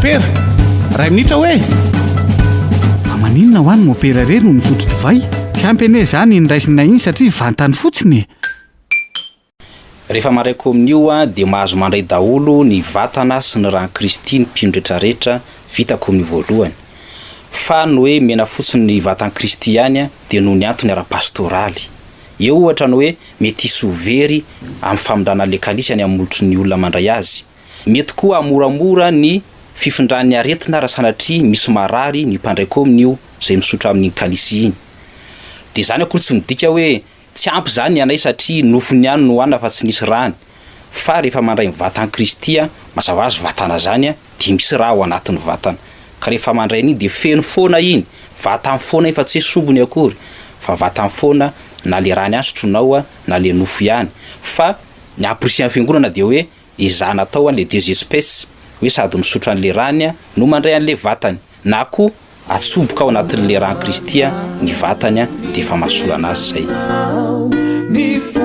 mopera ray minitra hoe maninona ho any mopera reny no misotro divay tsy ampy ane zany nraisina iny satria vantany fotsiny. Rehefa maraiko amin'io dia mahazo mandray daholo ny vatana sy ny rano Kristy ny mpino rehetrarehetra vitako amin'ny voalohany. Fa ny hoe mena fotsiny ny vatany Kristy ihany dia noho ny antony ara-pastoraly. Eo ohatra ny hoe mety sovery amin'ny famondrana lekalisy any amin'ny molotry ny olona mandray azy. Mety koa amoramora ny fifindran'ny aretina raha sanatria misy marary ny mpandraiko amin'io izay misotro amin'ny kalisy iny. Dia zany akory tsy midika hoe tsy ampy zany anay satria nofony ihany no hoanina fa tsy nisy rany. Fa rehefa mandray ny vatany Kristy mazava azy vatana zany dia misy raha ao anatin'ny vatana. Ka rehefa mandray an'iny dia feno foana iny, vatany foana fa tsy sombony akory, fa vatany foana na le rany ihany sotronao na le nofo ihany. Fa ny ampirisian'ny fiangonana dia hoe izana atao le deux espèces, hoe sady misotro an'le rany no mandray an'le vatany, na koa atsoboka ao anatin'le rano Kristy ny vatany dia efa mahasoa anazy zay.